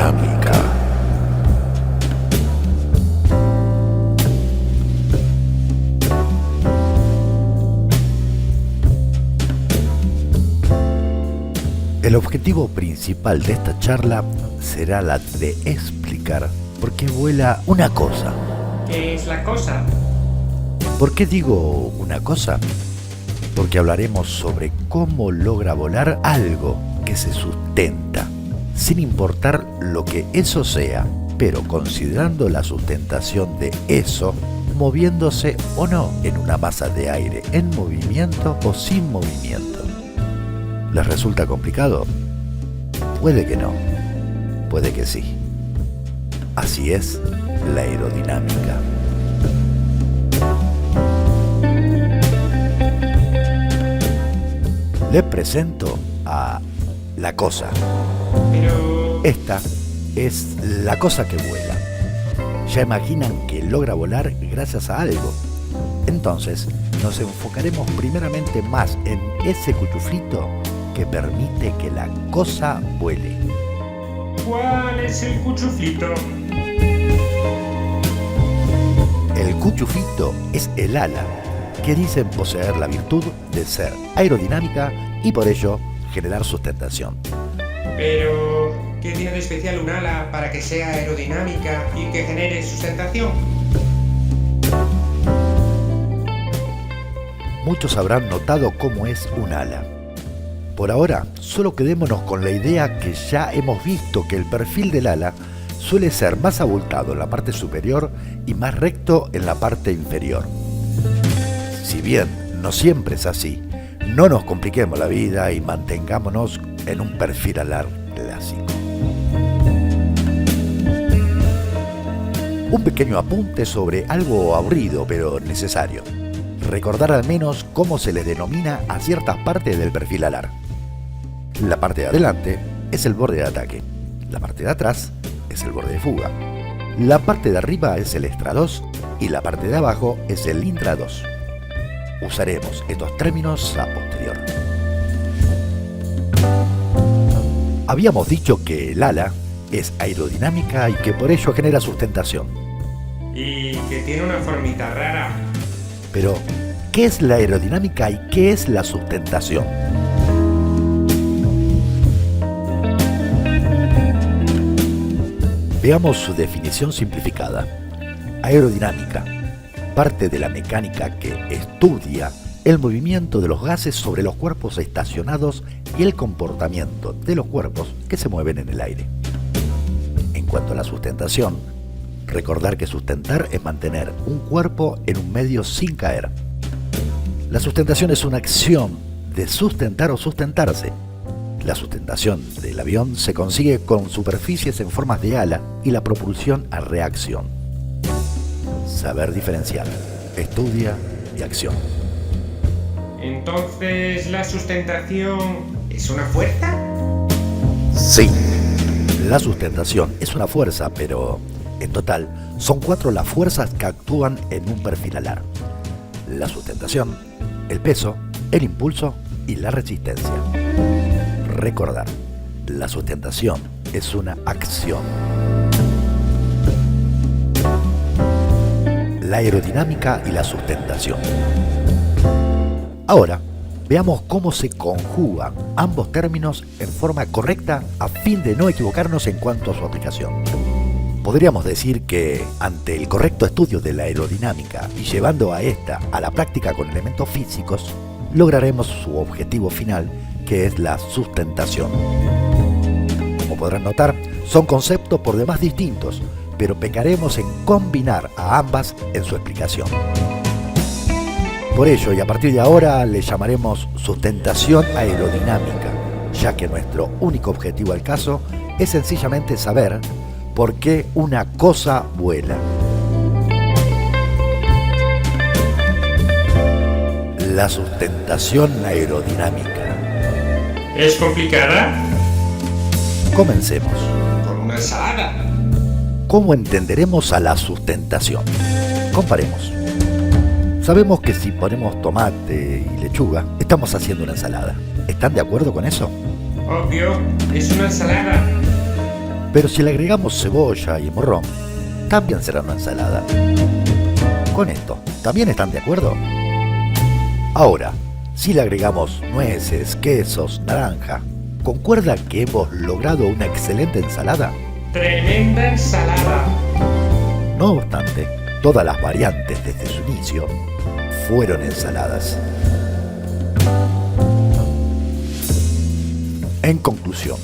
aerodinámica. El objetivo principal de esta charla será la de explicar por qué vuela una cosa. ¿Qué es la cosa? ¿Por qué digo una cosa? Porque hablaremos sobre cómo logra volar algo que se sustenta, sin importar lo que eso sea, pero considerando la sustentación de eso, moviéndose o no en una masa de aire en movimiento o sin movimiento. ¿Les resulta complicado? Puede que no, puede que sí. Así es la aerodinámica. Les presento a la cosa. Pero... Esta es la cosa que vuela. Ya imaginan que logra volar gracias a algo. Entonces, nos enfocaremos primeramente más en ese cuchuflito que permite que la cosa vuele. ¿cuál es el cuchuflito? El cuchuflito es el ala que dicen poseer la virtud de ser aerodinámica y por ello generar sustentación. Pero... ¿qué tiene de especial un ala para que sea aerodinámica y que genere sustentación? Muchos habrán notado cómo es un ala. Por ahora, solo quedémonos con la idea que ya hemos visto que el perfil del ala suele ser más abultado en la parte superior y más recto en la parte inferior. Si bien no siempre es así, no nos compliquemos la vida y mantengámonos en un perfil alar clásico. Un pequeño apunte sobre algo aburrido pero necesario. Recordar al menos cómo se les denomina a ciertas partes del perfil alar. La parte de adelante es el borde de ataque, la parte de atrás es el borde de fuga, la parte de arriba es el extra 2 y la parte de abajo es el intra 2. Usaremos estos términos a posterior. Habíamos dicho que el ala es aerodinámica y que por ello genera sustentación. Y que tiene una formita rara. Pero, ¿qué es la aerodinámica y qué es la sustentación? Veamos su definición simplificada. Aerodinámica, parte de la mecánica que estudia el movimiento de los gases sobre los cuerpos estacionados y el comportamiento de los cuerpos que se mueven en el aire. En cuanto a la sustentación, recordar que sustentar es mantener un cuerpo en un medio sin caer. La sustentación es una acción de sustentar o sustentarse. La sustentación del avión se consigue con superficies en formas de ala y la propulsión a reacción. Saber diferenciar, estudia y acción. Entonces, ¿la sustentación es una fuerza? Sí, la sustentación es una fuerza, pero en total son 4 las fuerzas que actúan en un perfil alar: la sustentación, el peso, el impulso y la resistencia. Recordar, la sustentación es una acción. La aerodinámica y la sustentación. Ahora, veamos cómo se conjugan ambos términos en forma correcta a fin de no equivocarnos en cuanto a su aplicación. Podríamos decir que, ante el correcto estudio de la aerodinámica y llevando a esta a la práctica con elementos físicos, lograremos su objetivo final, que es la sustentación. Como podrán notar, son conceptos por demás distintos, pero pecaremos en combinar a ambas en su explicación. Por ello, y a partir de ahora, le llamaremos sustentación aerodinámica, ya que nuestro único objetivo al caso es sencillamente saber por qué una cosa vuela. La sustentación aerodinámica. ¿Es complicada? Comencemos. Con una ensalada. ¿Cómo entenderemos a la sustentación? Comparemos. Sabemos que si ponemos tomate y lechuga, estamos haciendo una ensalada. ¿Están de acuerdo con eso? Obvio, es una ensalada. Pero si le agregamos cebolla y morrón, también será una ensalada. Con esto, ¿también están de acuerdo? Ahora, si le agregamos nueces, quesos, naranja, ¿concuerda que hemos logrado una excelente ensalada? ¡Tremenda ensalada! No obstante, todas las variantes desde su inicio fueron ensaladas. En conclusión,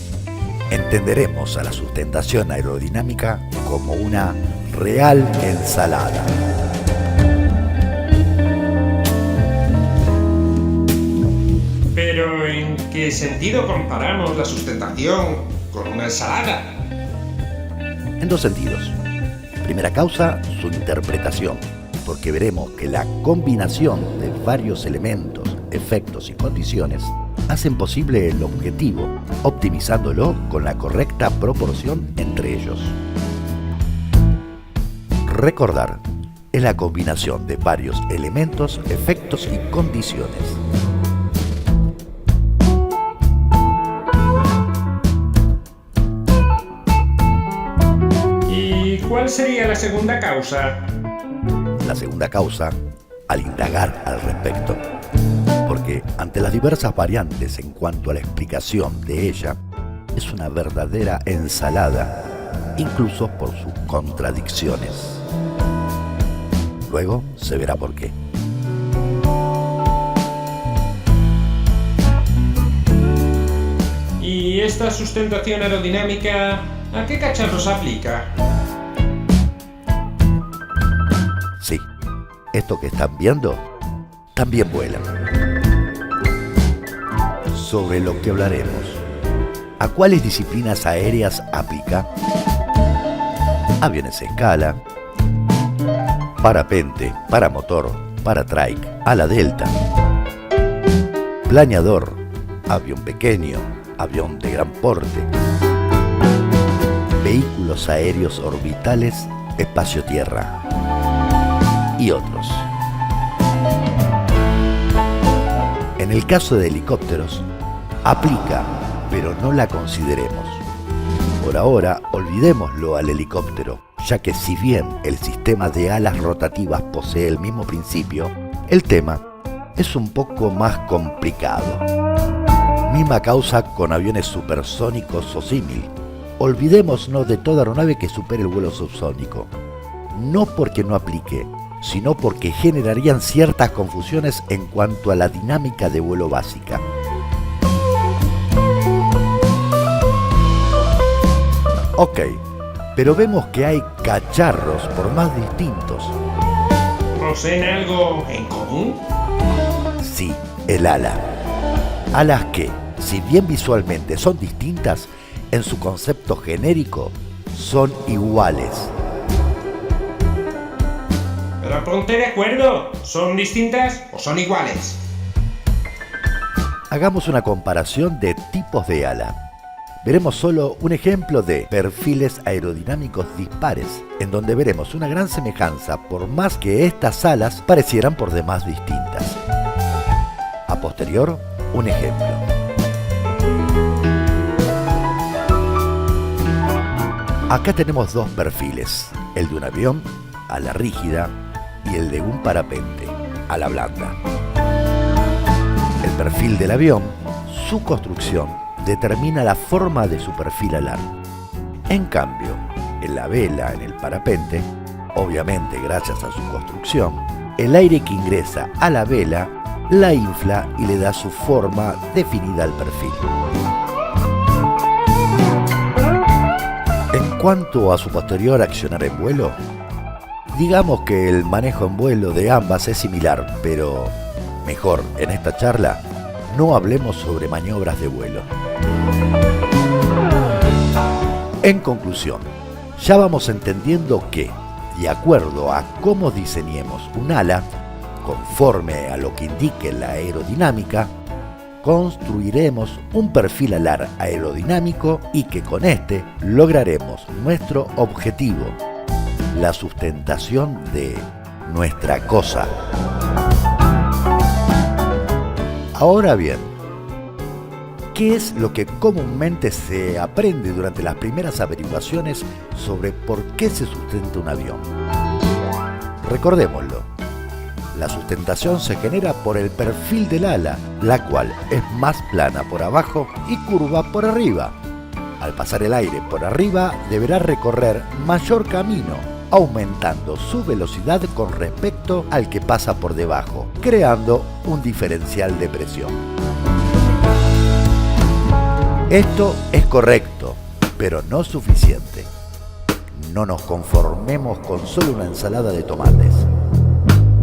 entenderemos a la sustentación aerodinámica como una real ensalada. Pero ¿en qué sentido comparamos la sustentación con una ensalada? En dos sentidos. Primera causa, su interpretación, porque veremos que la combinación de varios elementos, efectos y condiciones hacen posible el objetivo, optimizándolo con la correcta proporción entre ellos. Recordar es la combinación de varios elementos, efectos y condiciones. ¿Y cuál sería la segunda causa? La segunda causa, al indagar al respecto, porque ante las diversas variantes en cuanto a la explicación de ella, es una verdadera ensalada, incluso por sus contradicciones. Luego se verá por qué. ¿Y esta sustentación aerodinámica a qué cacharros aplica? Sí, esto que están viendo también vuelan. Sobre lo que hablaremos. ¿A cuáles disciplinas aéreas aplica? Aviones a escala, parapente, paramotor, paratrike, ala delta, planeador, avión pequeño, avión de gran porte, vehículos aéreos orbitales, espacio-tierra y otros. En el caso de helicópteros, aplica, pero no la consideremos. Por ahora, olvidémoslo al helicóptero, ya que si bien el sistema de alas rotativas posee el mismo principio, el tema es un poco más complicado. Misma causa con aviones supersónicos o símil. Olvidémonos de toda aeronave que supere el vuelo subsónico. No porque no aplique, sino porque generarían ciertas confusiones en cuanto a la dinámica de vuelo básica. Ok, pero vemos que hay cacharros por más distintos. ¿Poseen algo en común? Sí, el ala. Alas que, si bien visualmente son distintas, en su concepto genérico son iguales. Pero ponte de acuerdo, ¿son distintas o son iguales? Hagamos una comparación de tipos de ala. Veremos solo un ejemplo de perfiles aerodinámicos dispares, en donde veremos una gran semejanza por más que estas alas parecieran por demás distintas. A posterior, un ejemplo. Acá tenemos dos perfiles, el de un avión, ala rígida, y el de un parapente, ala blanda. El perfil del avión, su construcción, determina la forma de su perfil alar. En cambio, en la vela, en el parapente, obviamente gracias a su construcción, el aire que ingresa a la vela la infla y le da su forma definida al perfil. En cuanto a su posterior accionar en vuelo, digamos que el manejo en vuelo de ambas es similar, pero mejor en esta charla no hablemos sobre maniobras de vuelo. En conclusión, ya vamos entendiendo que, de acuerdo a cómo diseñemos un ala, conforme a lo que indique la aerodinámica, construiremos un perfil alar aerodinámico y que con este lograremos nuestro objetivo, la sustentación de nuestra cosa. Ahora bien, ¿Qué es lo que comúnmente se aprende durante las primeras averiguaciones sobre por qué se sustenta un avión? Recordémoslo. La sustentación se genera por el perfil del ala, la cual es más plana por abajo y curva por arriba. Al pasar el aire por arriba, deberá recorrer mayor camino, aumentando su velocidad con respecto al que pasa por debajo, creando un diferencial de presión. Esto es correcto, pero no suficiente. No nos conformemos con solo una ensalada de tomates.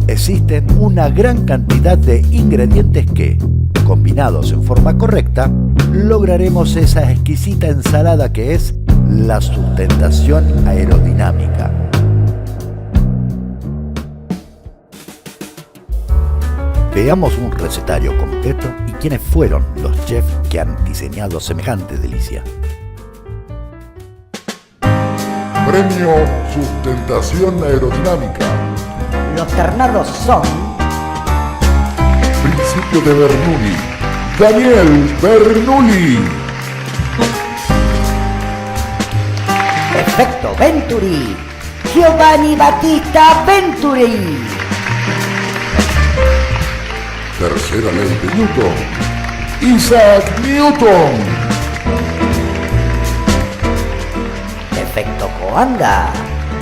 Existen una gran cantidad de ingredientes que, combinados en forma correcta, lograremos esa exquisita ensalada que es la sustentación aerodinámica. Veamos un recetario completo y quiénes fueron los chefs que han diseñado semejante delicia. Premio Sustentación Aerodinámica. Los ternados son Principio de Bernoulli. Daniel Bernoulli. Efecto Venturi. Giovanni Battista Venturi. Tercera ley de Newton. Isaac Newton. Efecto Coanda.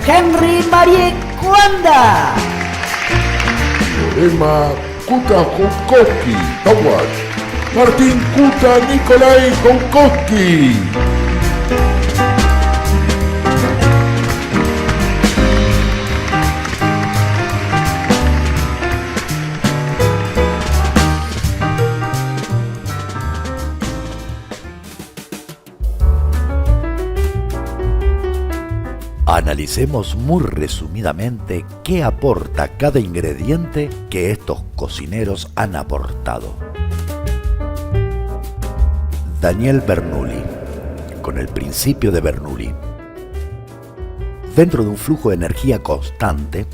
Henry Marie Coanda. Teorema Kuta-Joukowski. Howard. Martín Kuta-Nikolai Joukowski. Analicemos muy resumidamente qué aporta cada ingrediente que estos cocineros han aportado. Daniel Bernoulli, con el principio de Bernoulli. Dentro de un flujo de energía constante,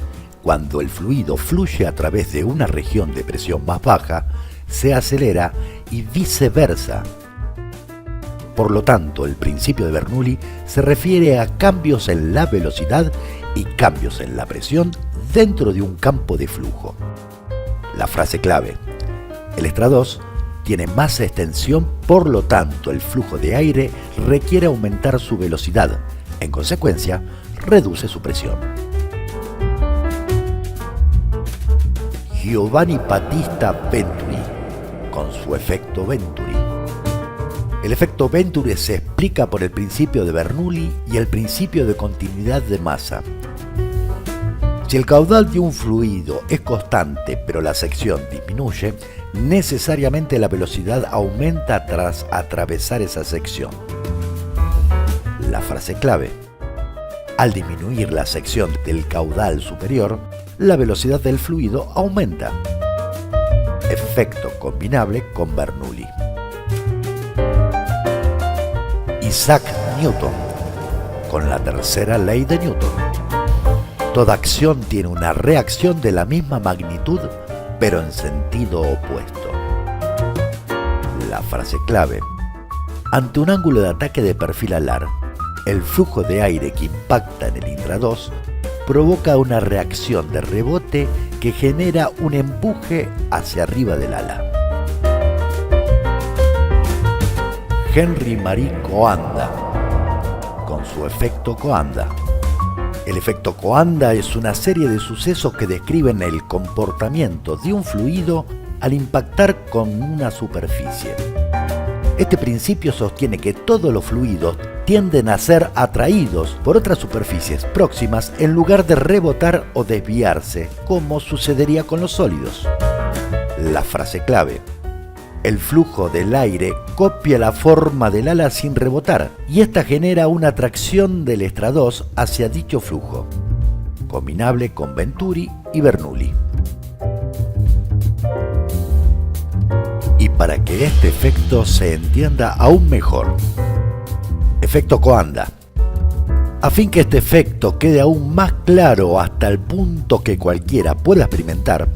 cuando el fluido fluye a través de una región de presión más baja, se acelera y viceversa. Por lo tanto, el principio de Bernoulli se refiere a cambios en la velocidad y cambios en la presión dentro de un campo de flujo. La frase clave: el estrados tiene más extensión, por lo tanto el flujo de aire requiere aumentar su velocidad. En consecuencia, reduce su presión. Giovanni Battista Venturi, con su efecto Venturi. El efecto Venturi se explica por el principio de Bernoulli y el principio de continuidad de masa. Si el caudal de un fluido es constante pero la sección disminuye, necesariamente la velocidad aumenta tras atravesar esa sección. La frase clave: al disminuir la sección del caudal superior, la velocidad del fluido aumenta. Efecto combinable con Bernoulli. Isaac Newton, con la tercera ley de Newton. Toda acción tiene una reacción de la misma magnitud, pero en sentido opuesto. La frase clave: ante un ángulo de ataque de perfil alar, el flujo de aire que impacta en el intrados provoca una reacción de rebote que genera un empuje hacia arriba del ala. Henry Marie Coanda, con su efecto Coanda. El efecto Coanda es una serie de sucesos que describen el comportamiento de un fluido al impactar con una superficie. Este principio sostiene que todos los fluidos tienden a ser atraídos por otras superficies próximas en lugar de rebotar o desviarse, como sucedería con los sólidos. La frase clave: el flujo del aire copia la forma del ala sin rebotar, y esta genera una atracción del estrados hacia dicho flujo, combinable con Venturi y Bernoulli. Y para que este efecto se entienda aún mejor, efecto Coanda. A fin que este efecto quede aún más claro hasta el punto que cualquiera pueda experimentar,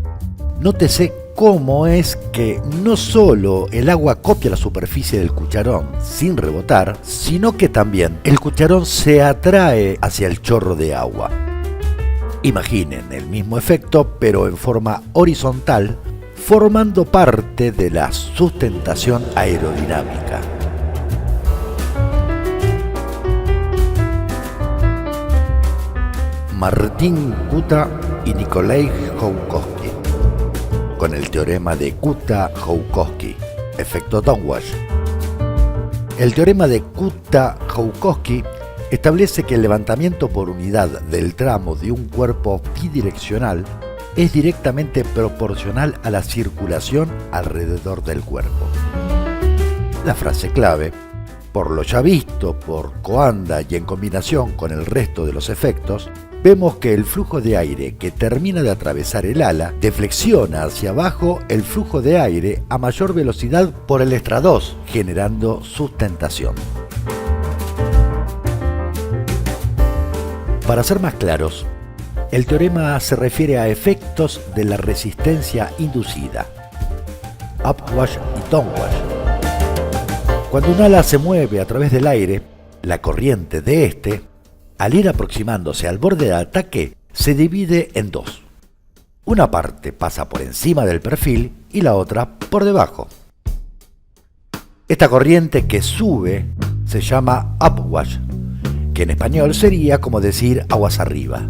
nótese cómo es que no solo el agua copia la superficie del cucharón sin rebotar, sino que también el cucharón se atrae hacia el chorro de agua. Imaginen el mismo efecto, pero en forma horizontal, formando parte de la sustentación aerodinámica. Martin Kuta y Nikolai Joukowski, con el teorema de Kuta-Joukowski, efecto downwash. El teorema de Kuta-Joukowski establece que el levantamiento por unidad del tramo de un cuerpo bidireccional es directamente proporcional a la circulación alrededor del cuerpo. La frase clave, por lo ya visto por Coanda y en combinación con el resto de los efectos, vemos que el flujo de aire que termina de atravesar el ala deflexiona hacia abajo el flujo de aire a mayor velocidad por el estrados, generando sustentación. Para ser más claros, el teorema se refiere a efectos de la resistencia inducida, upwash y downwash. Cuando un ala se mueve a través del aire, la corriente de este, al ir aproximándose al borde de ataque, se divide en dos. Una parte pasa por encima del perfil y la otra por debajo. Esta corriente que sube se llama upwash, que en español sería como decir aguas arriba.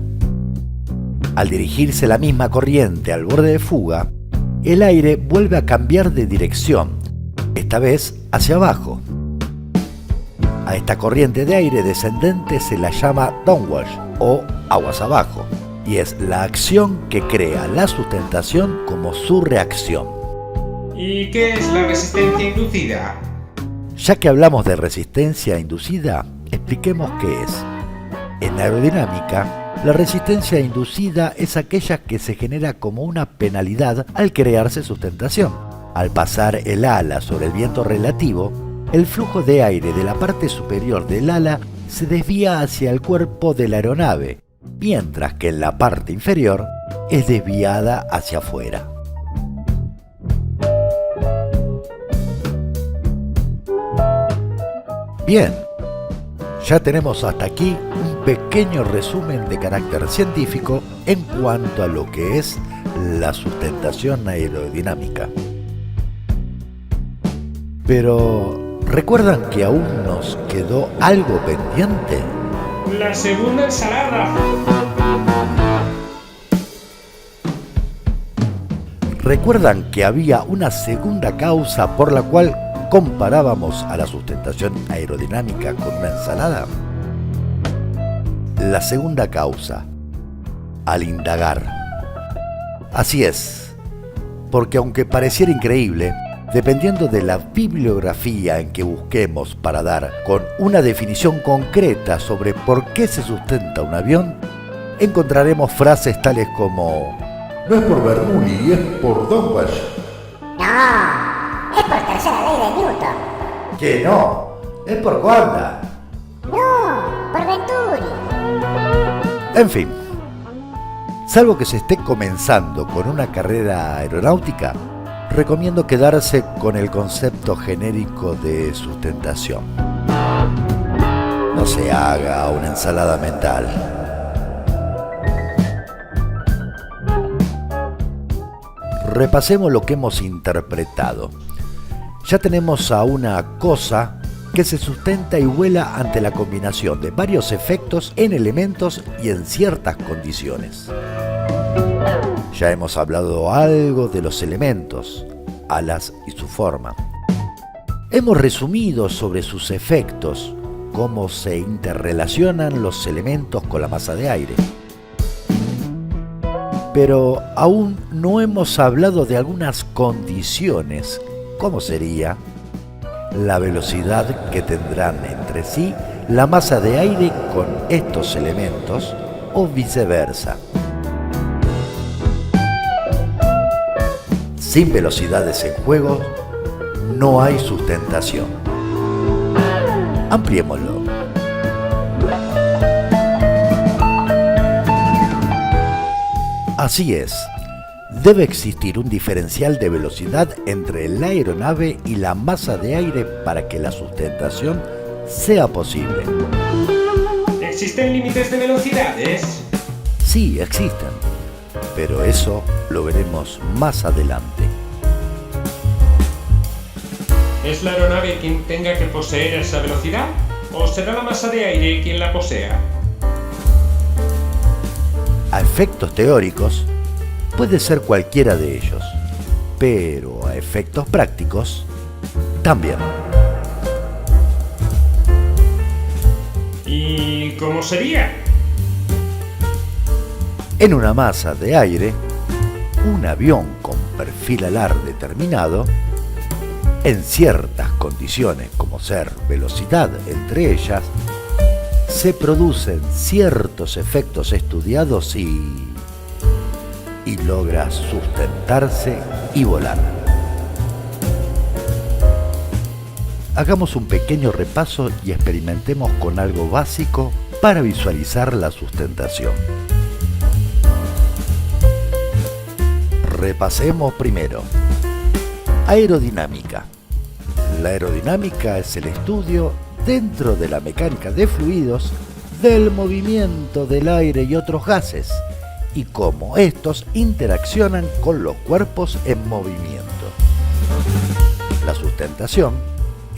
Al dirigirse la misma corriente al borde de fuga, el aire vuelve a cambiar de dirección, esta vez hacia abajo. A esta corriente de aire descendente se la llama downwash o aguas abajo, y es la acción que crea la sustentación como su reacción. ¿Y qué es la resistencia inducida? Ya que hablamos de resistencia inducida, expliquemos qué es. En aerodinámica, la resistencia inducida es aquella que se genera como una penalidad al crearse sustentación. Al pasar el ala sobre el viento relativo, el flujo de aire de la parte superior del ala se desvía hacia el cuerpo de la aeronave, mientras que en la parte inferior es desviada hacia afuera. Bien, ya tenemos hasta aquí un pequeño resumen de carácter científico en cuanto a lo que es la sustentación aerodinámica. Pero, ¿recuerdan que aún nos quedó algo pendiente? La segunda ensalada. ¿Recuerdan que había una segunda causa por la cual comparábamos a la sustentación aerodinámica con una ensalada? La segunda causa, al indagar. Así es, porque aunque pareciera increíble, dependiendo de la bibliografía en que busquemos para dar con una definición concreta sobre por qué se sustenta un avión, encontraremos frases tales como: No es por Bernoulli, es por downwash. No, es por tercera ley de Newton. que no, es por Coanda. No, por Venturi. En fin, salvo que se esté comenzando con una carrera aeronáutica, recomiendo quedarse con el concepto genérico de sustentación. No se haga una ensalada mental. Repasemos lo que hemos interpretado. Ya tenemos a una cosa que se sustenta y vuela ante la combinación de varios efectos en elementos y en ciertas condiciones. Ya hemos hablado algo de los elementos, alas y su forma. Hemos resumido sobre sus efectos, cómo se interrelacionan los elementos con la masa de aire. Pero aún no hemos hablado de algunas condiciones, como sería la velocidad que tendrán entre sí la masa de aire con estos elementos o viceversa. Sin velocidades en juego, no hay sustentación. Ampliémoslo. Así es, Debe existir un diferencial de velocidad entre la aeronave y la masa de aire para que la sustentación sea posible. ¿Existen límites de velocidades? Sí, existen, pero eso lo veremos más adelante. ¿Es la aeronave quien tenga que poseer esa velocidad? ¿O será la masa de aire quien la posea? A efectos teóricos, puede ser cualquiera de ellos, pero a efectos prácticos, también. ¿Y cómo sería? En una masa de aire, un avión con perfil alar determinado, en ciertas condiciones como ser velocidad entre ellas, se producen ciertos efectos estudiados y logra sustentarse y volar. Hagamos un pequeño repaso y experimentemos con algo básico para visualizar la sustentación. Repasemos primero. Aerodinámica. La aerodinámica es el estudio dentro de la mecánica de fluidos del movimiento del aire y otros gases y cómo estos interaccionan con los cuerpos en movimiento. La sustentación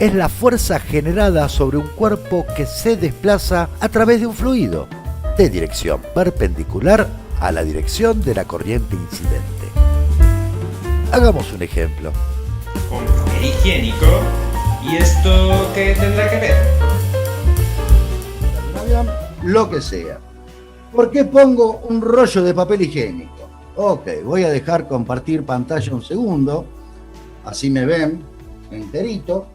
es la fuerza generada sobre un cuerpo que se desplaza a través de un fluido de dirección perpendicular a la dirección de la corriente incidente. Hagamos un ejemplo. ¿Un papel higiénico? ¿Y esto qué tendrá que ver? Un avión, lo que sea. ¿Por qué pongo un rollo de papel higiénico? Ok, voy a dejar compartir pantalla un segundo, así me ven enterito.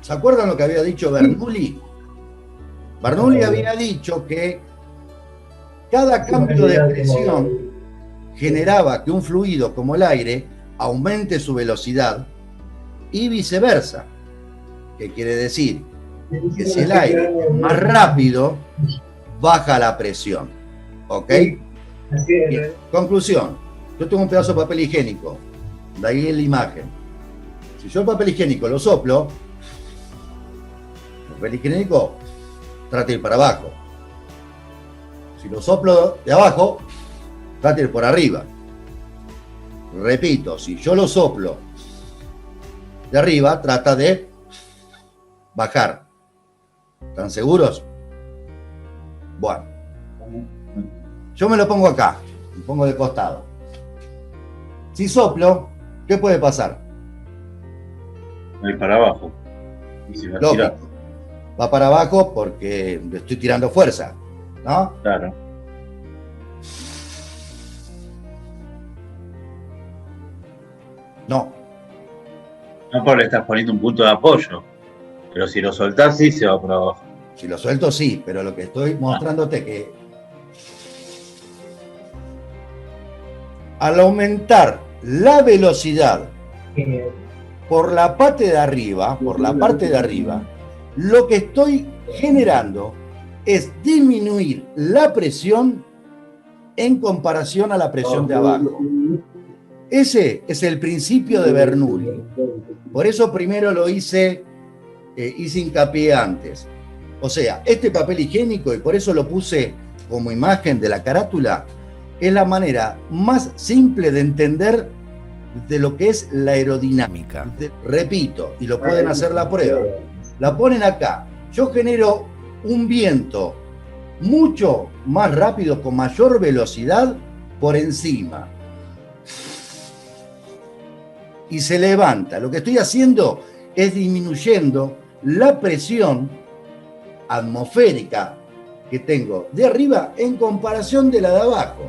¿Se acuerdan lo que había dicho Bernoulli? Bernoulli había dicho que cada cambio de presión generaba que un fluido como el aire aumente su velocidad y viceversa. ¿Qué quiere decir? Que si el aire es más rápido, baja la presión. ¿Ok? Bien. Conclusión. Yo tengo un pedazo de papel higiénico. De ahí en la imagen. Si yo el papel higiénico lo soplo, el papel higiénico trata de ir para abajo. Si lo soplo de abajo, trata de ir por arriba. Repito, si yo lo soplo de arriba, trata de bajar. ¿Están seguros? Bueno, yo me lo pongo acá, me pongo de costado. Si soplo, ¿qué puede pasar? Va para abajo. Y se va a tirar. Lógico. Va para abajo porque le estoy tirando fuerza, ¿no? Claro. No. No, pero le estás poniendo un punto de apoyo. Pero si lo soltás, sí se va para abajo. Si lo suelto, sí, pero lo que estoy mostrándote que al aumentar la velocidad por la parte de arriba, lo que estoy generando es disminuir la presión en comparación a la presión de abajo. Ese es el principio de Bernoulli. Por eso primero lo hice hincapié antes. O sea, este papel higiénico, y por eso lo puse como imagen de la carátula, es la manera más simple de entender de lo que es la aerodinámica. Repito, y lo pueden hacer la prueba. La ponen acá. Yo genero un viento mucho más rápido, con mayor velocidad, por encima. Y se levanta. Lo que estoy haciendo es disminuyendo la presión atmosférica que tengo de arriba en comparación de la de abajo.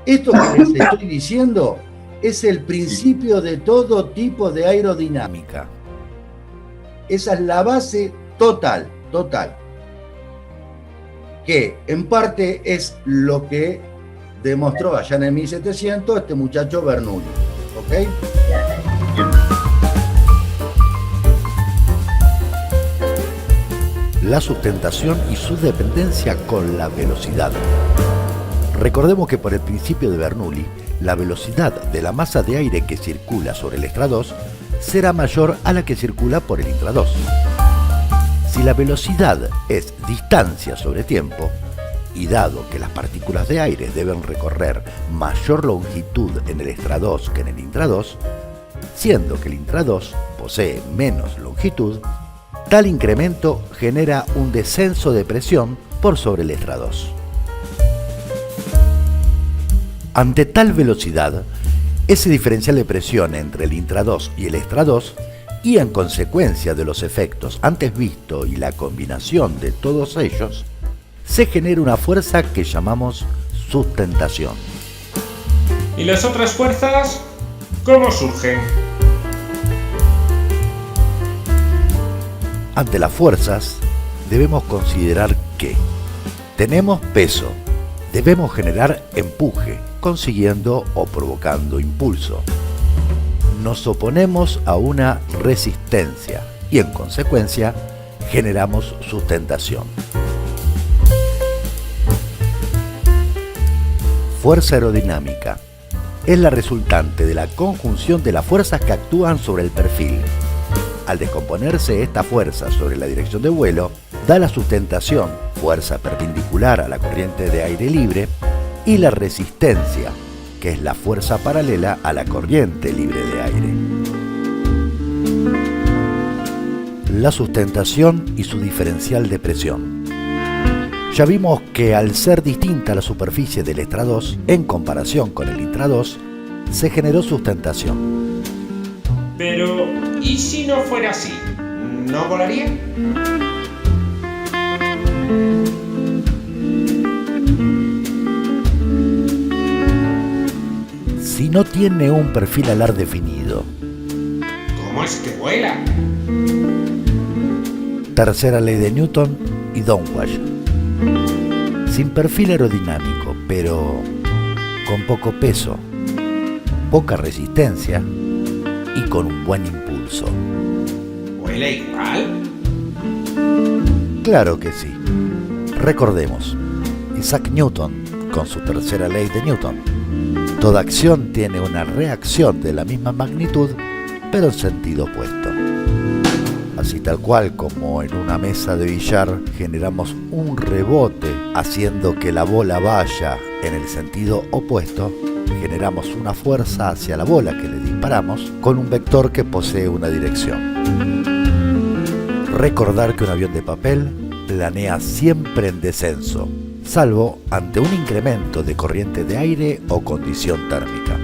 Esto que les estoy diciendo es el principio de todo tipo de aerodinámica. Esa es la base total. Que en parte es lo que demostró allá en el 1700 este muchacho Bernoulli. ¿Ok? La sustentación y su dependencia con la velocidad. Recordemos que por el principio de Bernoulli, la velocidad de la masa de aire que circula sobre el extrados será mayor a la que circula por el intrados. Si la velocidad es distancia sobre tiempo, y dado que las partículas de aire deben recorrer mayor longitud en el extrados que en el intrados, siendo que el intrados posee menos longitud, tal incremento genera un descenso de presión por sobre el extrados. Ante tal velocidad, ese diferencial de presión entre el intrados y el extrados, y en consecuencia de los efectos antes vistos y la combinación de todos ellos, se genera una fuerza que llamamos sustentación. ¿Y las otras fuerzas cómo surgen? Ante las fuerzas, debemos considerar que tenemos peso, debemos generar empuje, consiguiendo o provocando impulso. Nos oponemos a una resistencia y en consecuencia generamos sustentación. Fuerza aerodinámica es la resultante de la conjunción de las fuerzas que actúan sobre el perfil. Al descomponerse esta fuerza sobre la dirección de vuelo, da la sustentación, fuerza perpendicular a la corriente de aire libre, y la resistencia, que es la fuerza paralela a la corriente libre de aire. La sustentación y su diferencial de presión. Ya vimos que al ser distinta la superficie del extrados en comparación con el intrados, se generó sustentación. Pero, ¿y si no fuera así? ¿No volaría? Si no tiene un perfil alar definido. ¿Cómo es que vuela? Tercera ley de Newton y Downwash. Sin perfil aerodinámico, pero con poco peso, poca resistencia y con un buen impulso. ¿Vuela igual? Claro que sí. Recordemos, Isaac Newton, con su tercera ley de Newton. Toda acción tiene una reacción de la misma magnitud, pero en sentido opuesto. Así tal cual como en una mesa de billar generamos un rebote haciendo que la bola vaya en el sentido opuesto, generamos una fuerza hacia la bola que le disparamos con un vector que posee una dirección. Recordar que un avión de papel planea siempre en descenso, salvo ante un incremento de corriente de aire o condición térmica.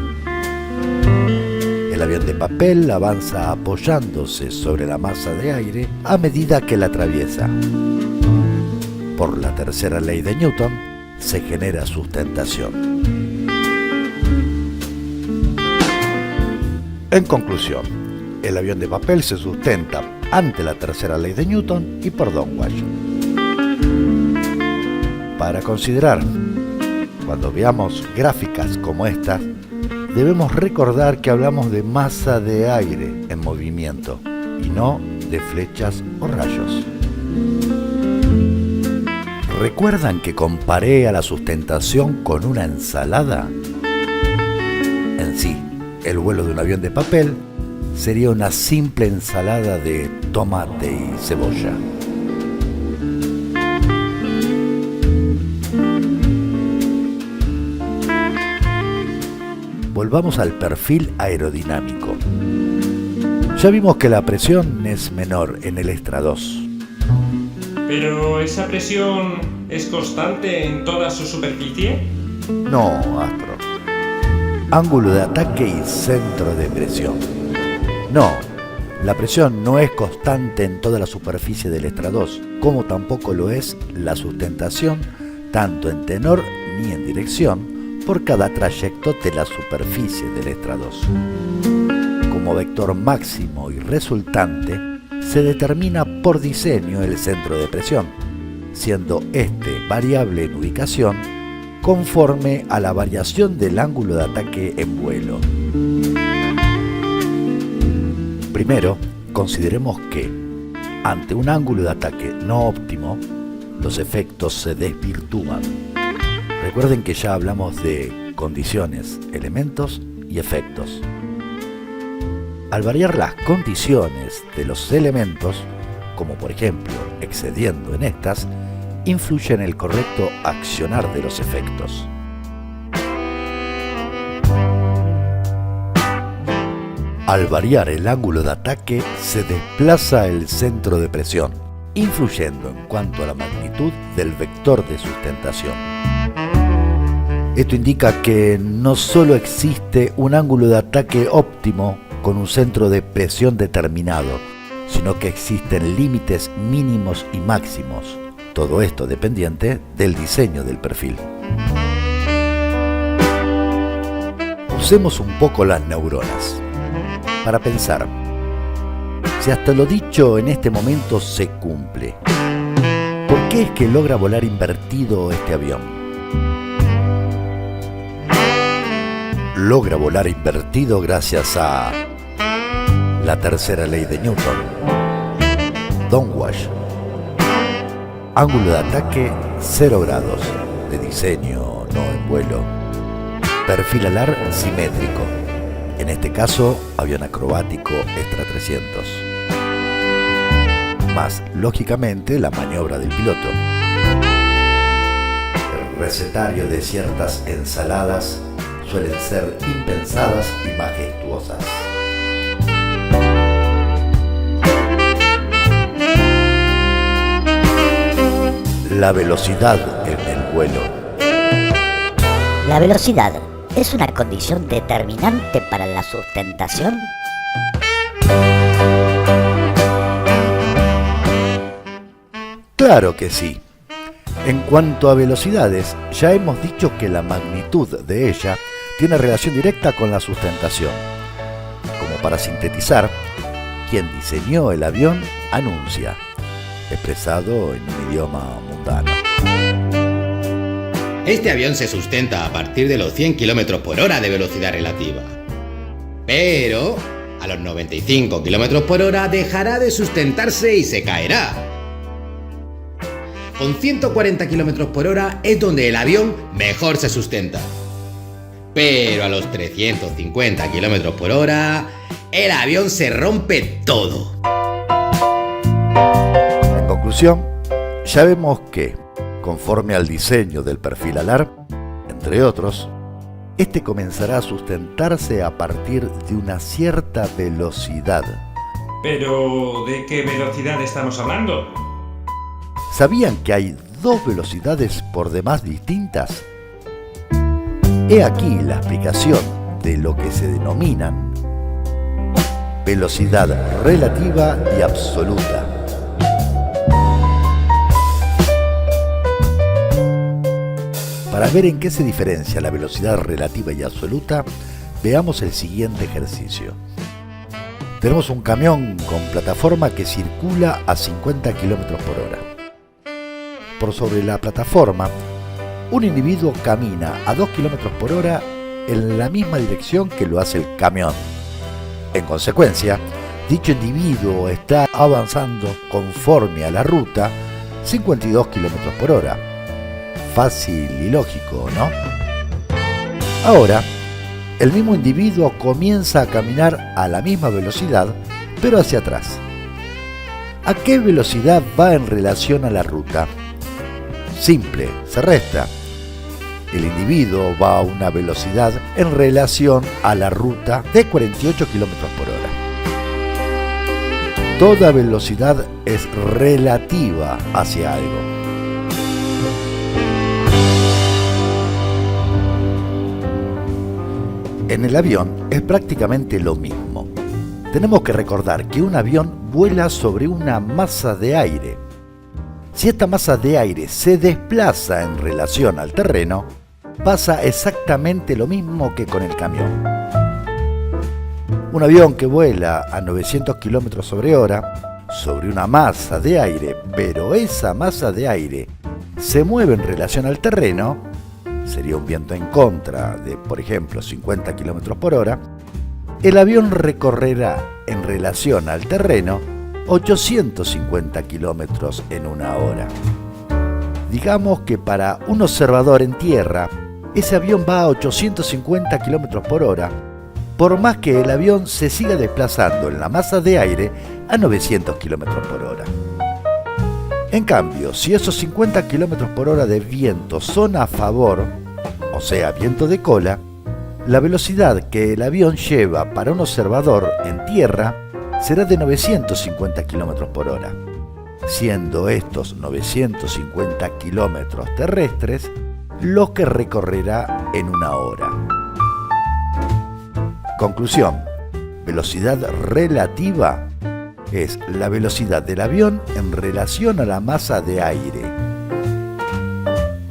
El avión de papel avanza apoyándose sobre la masa de aire a medida que la atraviesa. Por la tercera ley de Newton, se genera sustentación. En conclusión, el avión de papel se sustenta ante la tercera ley de Newton y por Downwash. Para considerar, cuando veamos gráficas como estas, debemos recordar que hablamos de masa de aire en movimiento y no de flechas o rayos. ¿Recuerdan que comparé a la sustentación con una ensalada? En sí, el vuelo de un avión de papel sería una simple ensalada de tomate y cebolla. Volvamos al perfil aerodinámico. Ya vimos que la presión es menor en el extrados. ¿Pero esa presión es constante en toda su superficie? No, Astro. Ángulo de ataque y centro de presión. No, la presión no es constante en toda la superficie del extrados, como tampoco lo es la sustentación, tanto en tenor ni en dirección, por cada trayecto de la superficie del extrados. Como vector máximo y resultante, se determina por diseño el centro de presión, siendo este variable en ubicación conforme a la variación del ángulo de ataque en vuelo. Primero, consideremos que, ante un ángulo de ataque no óptimo, los efectos se desvirtúan. Recuerden que ya hablamos de condiciones, elementos y efectos. Al variar las condiciones de los elementos, como por ejemplo excediendo en estas, influye en el correcto accionar de los efectos. Al variar el ángulo de ataque, se desplaza el centro de presión, influyendo en cuanto a la magnitud del vector de sustentación. Esto indica que no solo existe un ángulo de ataque óptimo con un centro de presión determinado, sino que existen límites mínimos y máximos, todo esto dependiente del diseño del perfil. Usemos un poco las neuronas para pensar, si hasta lo dicho en este momento se cumple, ¿por qué es que logra volar invertido este avión? Logra volar invertido gracias a la tercera ley de Newton, downwash, ángulo de ataque 0 grados, de diseño, no en vuelo, perfil alar simétrico, en este caso avión acrobático extra 300, más lógicamente la maniobra del piloto, el recetario de ciertas ensaladas suelen ser impensadas y majestuosas. La velocidad en el vuelo. La velocidad es una condición determinante para la sustentación. Claro que sí. En cuanto a velocidades, ya hemos dicho que la magnitud de ella tiene relación directa con la sustentación. Como para sintetizar, quien diseñó el avión anuncia, expresado en un idioma mundano. Este avión se sustenta a partir de los 100 km por hora de velocidad relativa. Pero a los 95 km por hora dejará de sustentarse y se caerá. Con 140 km por hora es donde el avión mejor se sustenta. Pero a los 350 km por hora, el avión se rompe todo. En conclusión, ya vemos que, conforme al diseño del perfil alar, entre otros, este comenzará a sustentarse a partir de una cierta velocidad. Pero, ¿de qué velocidad estamos hablando? ¿Sabían que hay dos velocidades por demás distintas? He aquí la explicación de lo que se denominan velocidad relativa y absoluta. Para ver en qué se diferencia la velocidad relativa y absoluta, veamos el siguiente ejercicio. Tenemos un camión con plataforma que circula a 50 km por hora. Por sobre la plataforma, un individuo camina a 2 km por hora en la misma dirección que lo hace el camión. En consecuencia, dicho individuo está avanzando conforme a la ruta 52 km por hora. Fácil y lógico, ¿no? Ahora, el mismo individuo comienza a caminar a la misma velocidad, pero hacia atrás. ¿A qué velocidad va en relación a la ruta? Simple, se resta. El individuo va a una velocidad en relación a la ruta de 48 km por hora. Toda velocidad es relativa hacia algo. En el avión es prácticamente lo mismo. Tenemos que recordar que un avión vuela sobre una masa de aire. Si esta masa de aire se desplaza en relación al terreno, pasa exactamente lo mismo que con el camión. Un avión que vuela a 900 km sobre hora sobre una masa de aire, pero esa masa de aire se mueve en relación al terreno, sería un viento en contra de, por ejemplo, 50 km por hora, el avión recorrerá en relación al terreno 850 kilómetros en una hora. Digamos que para un observador en tierra, ese avión va a 850 km por hora, por más que el avión se siga desplazando en la masa de aire a 900 km por hora. En cambio, si esos 50 km por hora de viento son a favor, o sea, viento de cola, la velocidad que el avión lleva para un observador en tierra será de 950 km por hora, siendo estos 950 kilómetros terrestres los que recorrerá en una hora. Conclusión: velocidad relativa es la velocidad del avión en relación a la masa de aire.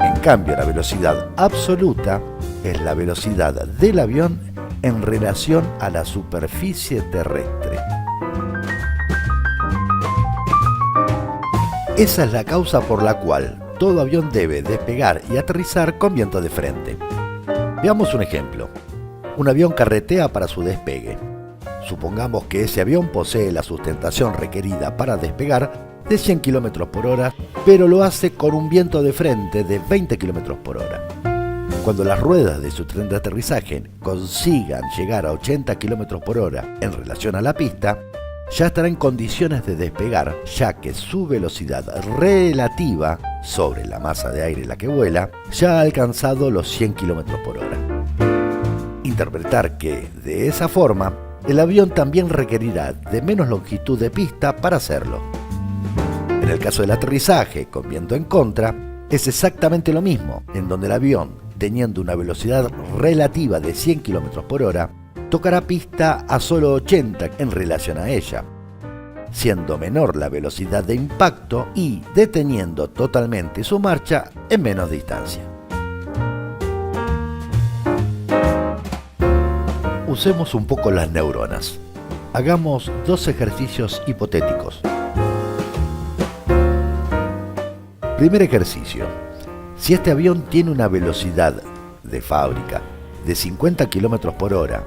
En cambio, la velocidad absoluta es la velocidad del avión en relación a la superficie terrestre. Esa es la causa por la cual todo avión debe despegar y aterrizar con viento de frente. Veamos un ejemplo. Un avión carretea para su despegue. Supongamos que ese avión posee la sustentación requerida para despegar de 100 km por hora, pero lo hace con un viento de frente de 20 km por hora. Cuando las ruedas de su tren de aterrizaje consigan llegar a 80 km por hora en relación a la pista, ya estará en condiciones de despegar, ya que su velocidad relativa sobre la masa de aire en la que vuela ya ha alcanzado los 100 km por hora. Interpretar que, de esa forma, el avión también requerirá de menos longitud de pista para hacerlo. En el caso del aterrizaje con viento en contra, es exactamente lo mismo, en donde el avión, teniendo una velocidad relativa de 100 km por hora, tocará pista a solo 80 en relación a ella, siendo menor la velocidad de impacto y deteniendo totalmente su marcha en menos distancia. Usemos un poco las neuronas. Hagamos dos ejercicios hipotéticos. Primer ejercicio. Si este avión tiene una velocidad de fábrica de 50 km por hora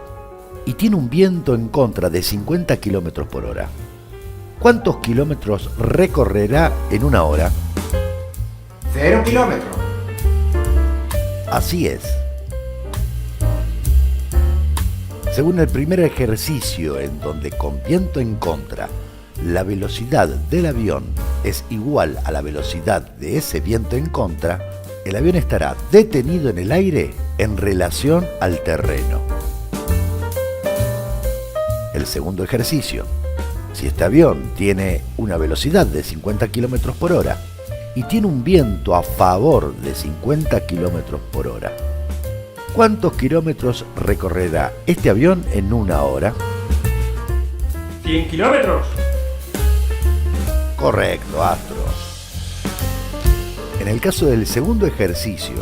y tiene un viento en contra de 50 km por hora, ¿cuántos kilómetros recorrerá en una hora? 0 kilómetros. Así es. Según el primer ejercicio, en donde con viento en contra la velocidad del avión es igual a la velocidad de ese viento en contra, el avión estará detenido en el aire en relación al terreno. El segundo ejercicio. Si este avión tiene una velocidad de 50 km por hora y tiene un viento a favor de 50 km por hora, ¿cuántos kilómetros recorrerá este avión en una hora? 100 kilómetros. Correcto, Astro. En el caso del segundo ejercicio,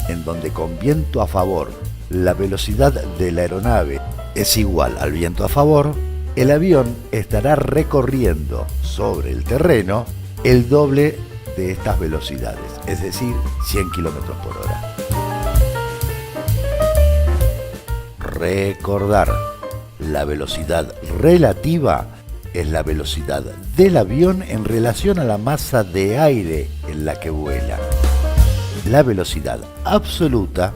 en donde con viento a favor la velocidad de la aeronave es igual al viento a favor, el avión estará recorriendo sobre el terreno el doble de estas velocidades, es decir, 100 km por hora. Recordar, la velocidad relativa es la velocidad del avión en relación a la masa de aire en la que vuela. La velocidad absoluta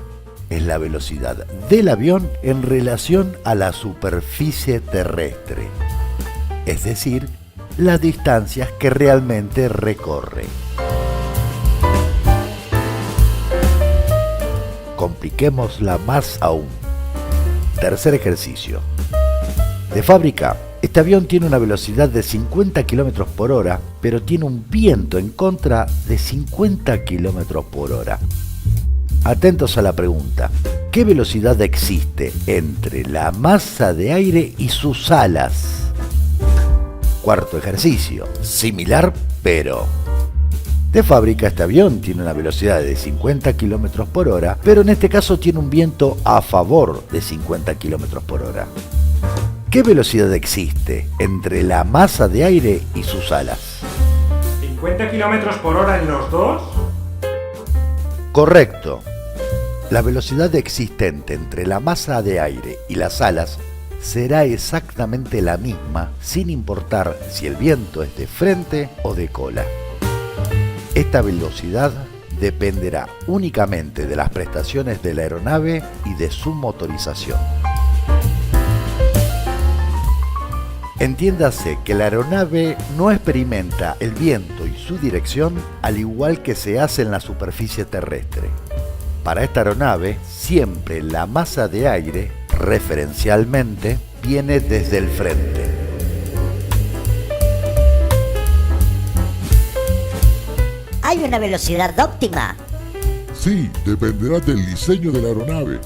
es la velocidad del avión en relación a la superficie terrestre, es decir, las distancias que realmente recorre. Compliquémosla más aún. Tercer ejercicio. De fábrica, este avión tiene una velocidad de 50 km por hora, pero tiene un viento en contra de 50 km por hora. Atentos a la pregunta. ¿Qué velocidad existe entre la masa de aire y sus alas? Cuarto ejercicio. Similar, pero... De fábrica, este avión tiene una velocidad de 50 km por hora, pero en este caso tiene un viento a favor de 50 km por hora. ¿Qué velocidad existe entre la masa de aire y sus alas? 50 kilómetros por hora en los dos. Correcto. La velocidad existente entre la masa de aire y las alas será exactamente la misma, sin importar si el viento es de frente o de cola. Esta velocidad dependerá únicamente de las prestaciones de la aeronave y de su motorización. Entiéndase que la aeronave no experimenta el viento y su dirección al igual que se hace en la superficie terrestre. Para esta aeronave, siempre la masa de aire, referencialmente, viene desde el frente. ¿Hay una velocidad óptima? Sí, dependerá del diseño de la aeronave.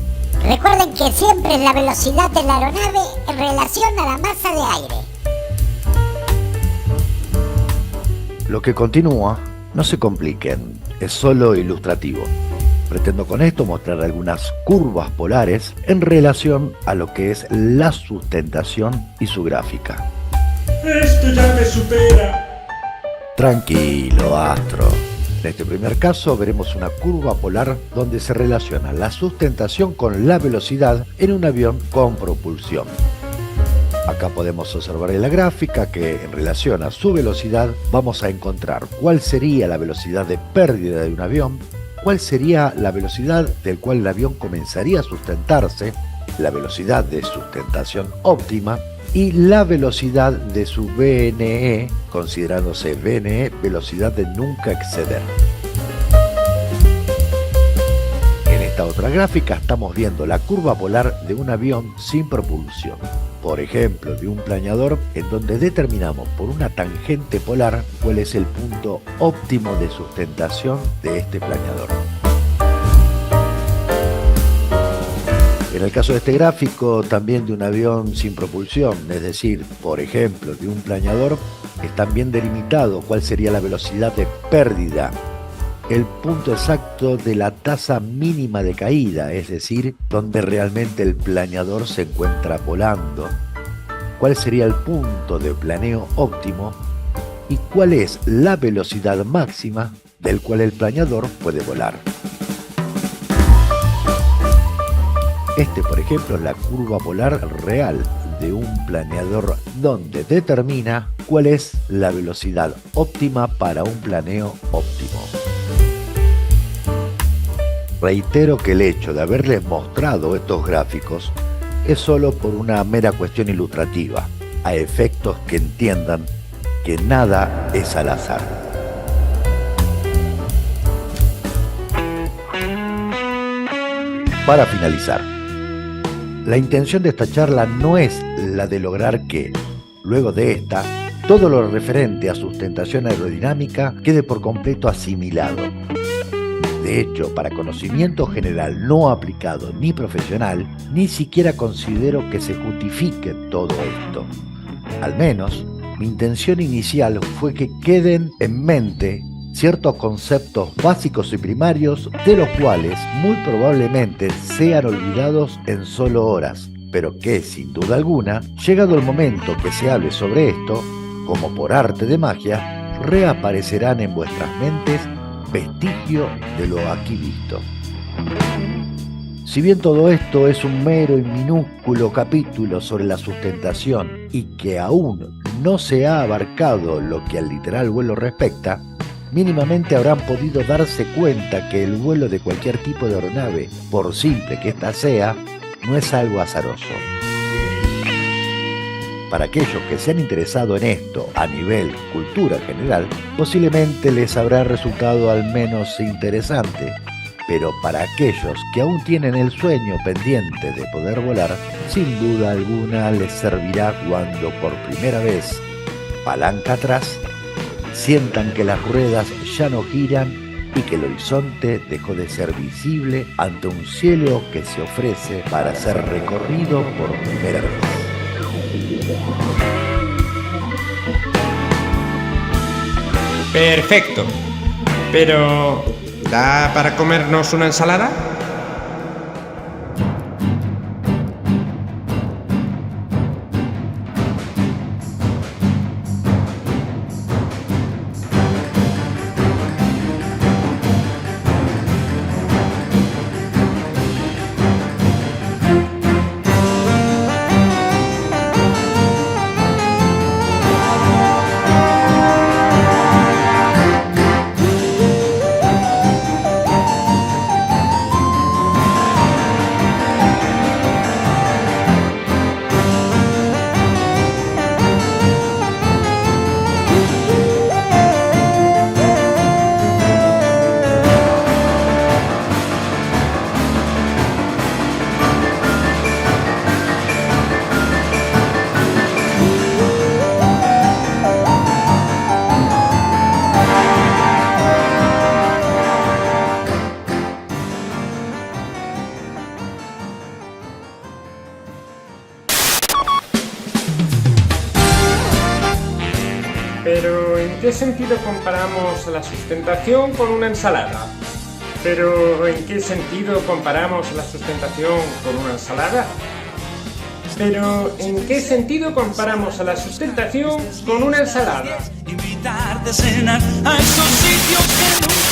Recuerden que siempre es la velocidad de la aeronave en relación a la masa de aire. Lo que continúa, no se compliquen, es solo ilustrativo. Pretendo con esto mostrar algunas curvas polares en relación a lo que es la sustentación y su gráfica. Esto ya me supera. Tranquilo, Astro. En este primer caso veremos una curva polar donde se relaciona la sustentación con la velocidad en un avión con propulsión. Acá podemos observar en la gráfica que en relación a su velocidad vamos a encontrar cuál sería la velocidad de pérdida de un avión, cuál sería la velocidad del cual el avión comenzaría a sustentarse, la velocidad de sustentación óptima y la velocidad de su VNE, considerándose VNE velocidad de nunca exceder. En esta otra gráfica estamos viendo la curva polar de un avión sin propulsión. Por ejemplo, de un planeador en donde determinamos por una tangente polar cuál es el punto óptimo de sustentación de este planeador. En el caso de este gráfico, también de un avión sin propulsión, es decir, por ejemplo, de un planeador, está bien delimitado cuál sería la velocidad de pérdida, el punto exacto de la tasa mínima de caída, es decir, donde realmente el planeador se encuentra volando, cuál sería el punto de planeo óptimo y cuál es la velocidad máxima del cual el planeador puede volar. Este, por ejemplo, es la curva polar real de un planeador donde determina cuál es la velocidad óptima para un planeo óptimo. Reitero que el hecho de haberles mostrado estos gráficos es solo por una mera cuestión ilustrativa, a efectos que entiendan que nada es al azar. Para finalizar, la intención de esta charla no es la de lograr que, luego de esta, todo lo referente a sustentación aerodinámica quede por completo asimilado. De hecho, para conocimiento general no aplicado ni profesional, ni siquiera considero que se justifique todo esto. Al menos, mi intención inicial fue que queden en mente ciertos conceptos básicos y primarios de los cuales muy probablemente sean olvidados en solo horas, pero que, sin duda alguna, llegado el momento que se hable sobre esto, como por arte de magia, reaparecerán en vuestras mentes vestigio de lo aquí visto. Si bien todo esto es un mero y minúsculo capítulo sobre la sustentación y que aún no se ha abarcado lo que al literal vuelo respecta, mínimamente habrán podido darse cuenta que el vuelo de cualquier tipo de aeronave, por simple que ésta sea, no es algo azaroso. Para aquellos que se han interesado en esto a nivel cultura general, posiblemente les habrá resultado al menos interesante, pero para aquellos que aún tienen el sueño pendiente de poder volar, sin duda alguna les servirá cuando por primera vez, palanca atrás, sientan que las ruedas ya no giran y que el horizonte dejó de ser visible ante un cielo que se ofrece para ser recorrido por primera vez. Perfecto. Pero, ¿da para comernos una ensalada? sentido comparamos la sustentación con una ensalada? ¿Pero en qué sentido comparamos la sustentación con una ensalada? ¿Pero en qué sentido comparamos a la sustentación con una ensalada? Invitarte a cenar a esos sitios que nunca